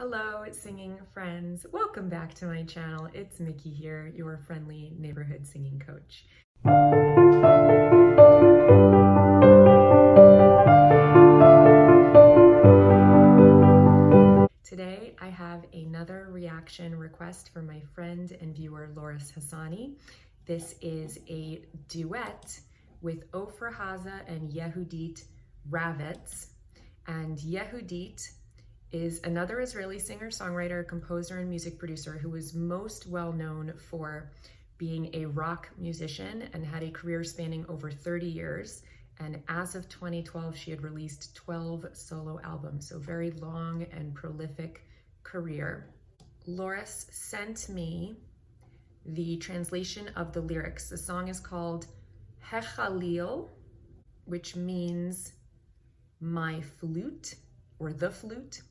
Hello, singing friends. Welcome back to my channel. It's Miki here, your friendly neighborhood singing coach. Today, I have another reaction request from my friend and viewer, Loris Hassani. This is a duet with Ofra, Haza, and Yehudit, Ravitz. And Yehudit is another Israeli singer-songwriter, composer, and music producer who is most well known for being a rock musician and had a career spanning over 30 years. And as of 2012, she had released 12 solo albums, so very long and prolific career. Loris sent me the translation of the lyrics. The song is called Hechalil, which means my flute or the flute.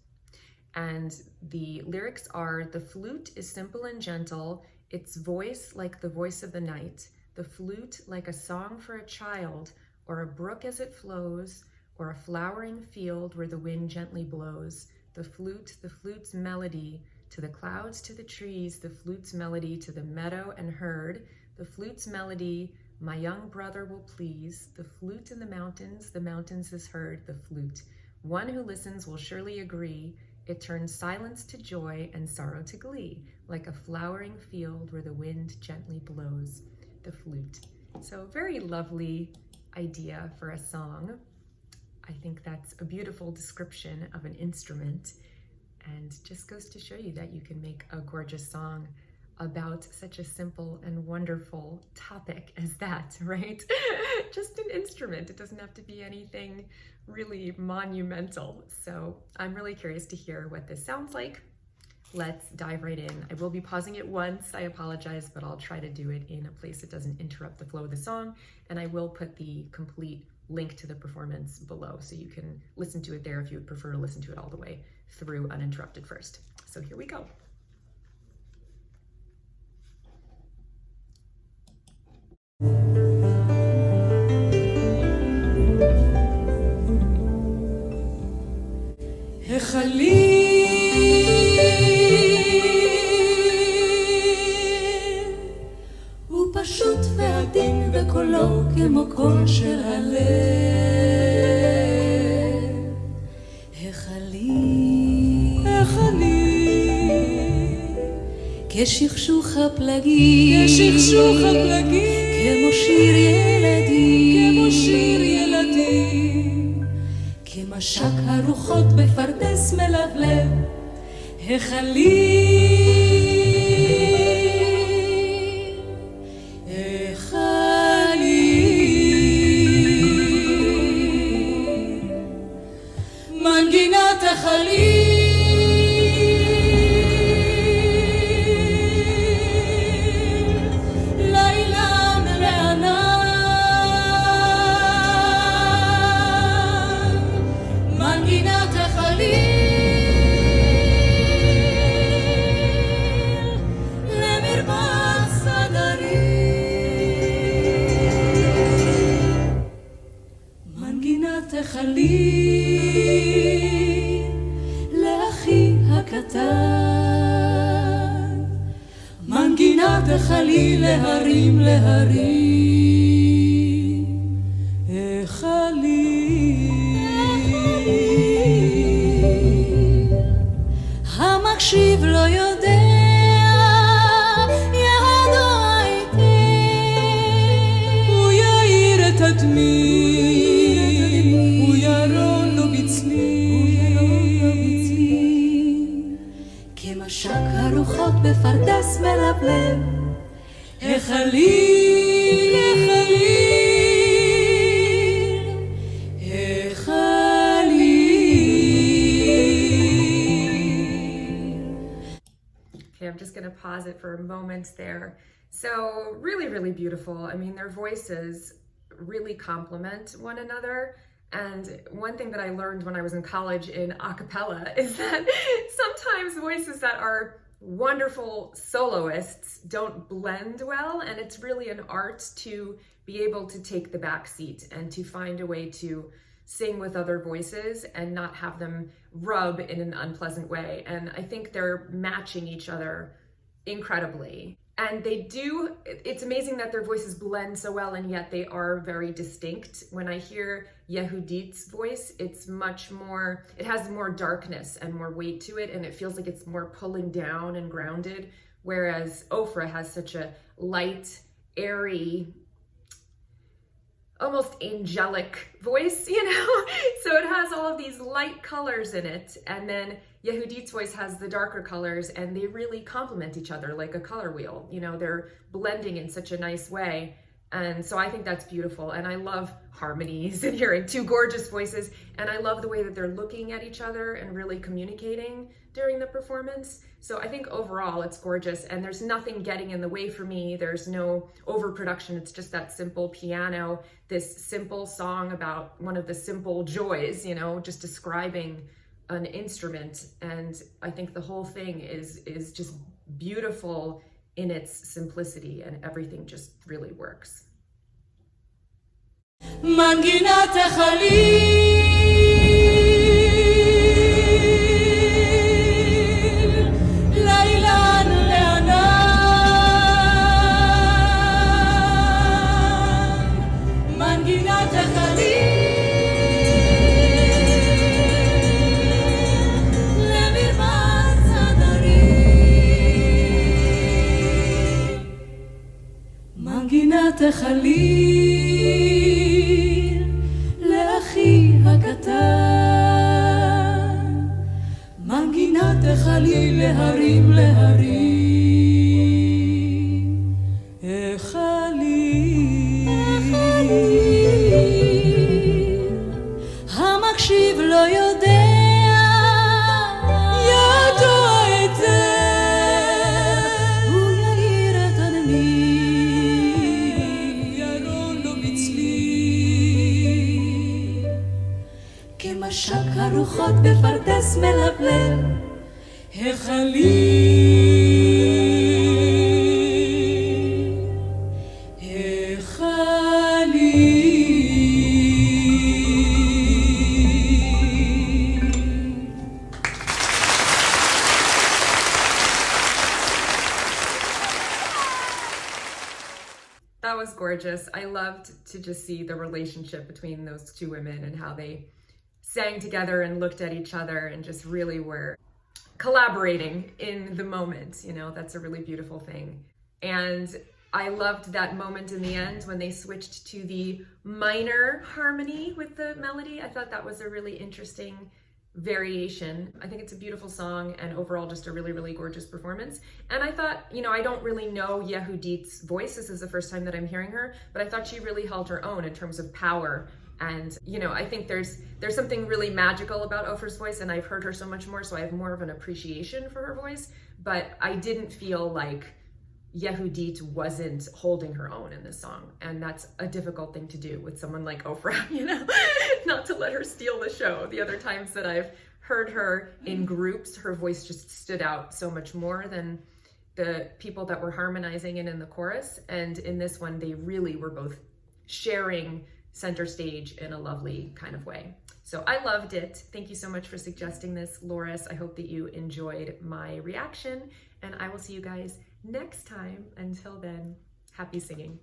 And the lyrics are, the flute is simple and gentle, its voice like the voice of the night, the flute like a song for a child, or a brook as it flows, or a flowering field where the wind gently blows. The flute's melody, to the clouds, to the trees, the flute's melody to the meadow and herd, the flute's melody, my young brother will please, the flute in the mountains is heard, the flute. One who listens will surely agree, it turns silence to joy and sorrow to glee, like a flowering field where the wind gently blows, the flute. So very lovely idea for a song. I think that's a beautiful description of an instrument and just goes to show you that you can make a gorgeous song about such a simple and wonderful topic as that, right? Just an instrument. It doesn't have to be anything really monumental. So I'm really curious to hear what this sounds like. Let's dive right in. I will be pausing it once. I apologize, but I'll try to do it in a place that doesn't interrupt the flow of the song. And I will put the complete link to the performance below so you can listen to it there if you would prefer to listen to it all the way through uninterrupted first. So here we go. Hechalil הוא פשוט ועדין וקולו כמו קול של הלב. Hechalil כשכשוך הפלגים כמו שיר ילדים כמשק הרוחות בפרדס מלבלב. מנגינת החליל לילה מרענן. מנגינת החליל למרבץ סדרים. מנגינת החליל לאחי הקטן. מנגינת החליל להרים החליל המקשיב לא יודע ידו היטב הוא יאיר את הדמי הוא ירון לו בצלי כמשק הרוחות בפרדס מלבלב. החליל Okay, I'm just gonna pause it for a moment there. So really beautiful. I mean, their voices really complement one another. And one thing that I learned when I was in college in a cappella is that sometimes voices that are wonderful soloists don't blend well, and it's really an art to be able to take the back seat and to find a way to sing with other voices and not have them rub in an unpleasant way. And I think they're matching each other incredibly. And it's amazing that their voices blend so well, and yet they are very distinct. When I hear Yehudit's voice, it has more darkness and more weight to it, and it feels like it's more pulling down and grounded, whereas Ofra has such a light, airy, almost angelic voice, So it has all of these light colors in it, and then Yehudit's voice has the darker colors, and they really complement each other like a color wheel. They're blending in such a nice way. And so I think that's beautiful. And I love harmonies and hearing two gorgeous voices. And I love the way that they're looking at each other and really communicating during the performance. So I think overall it's gorgeous, and there's nothing getting in the way for me. There's no overproduction. It's just that simple piano, this simple song about one of the simple joys, just describing an instrument. And I think the whole thing is just beautiful in its simplicity, and everything just really works. מנגינת החליל לאילן לענן מנגינת החליל למרמס הדרים מנגינת החליל לאחי הקטן מנגינת החליל להרים להרים החליל המקשיב לא יודע ידוע את זה הוא יאיר את הנמיר ירון לו בצליל כמשק הרוחות בפרדס מלבלב החליל That was gorgeous. I loved to just see the relationship between those two women and how they sang together and looked at each other and just really were collaborating in the moment. That's a really beautiful thing. And I loved that moment in the end when they switched to the minor harmony with the melody. I thought that was a really interesting variation. I think it's a beautiful song, and overall just a really, really gorgeous performance. And I thought, I don't really know Yehudit's voice. This is the first time that I'm hearing her, but I thought she really held her own in terms of power. And, I think there's something really magical about Ofra's voice, and I've heard her so much more, so I have more of an appreciation for her voice, but I didn't feel like Yehudit wasn't holding her own in this song. And that's a difficult thing to do with someone like Ofra, not to let her steal the show. The other times that I've heard her in groups, her voice just stood out so much more than the people that were harmonizing in the chorus. And in this one, they really were both sharing center stage in a lovely kind of way. So I loved it. Thank you so much for suggesting this, Loris. I hope that you enjoyed my reaction, and I will see you guys next time. Until then, happy singing.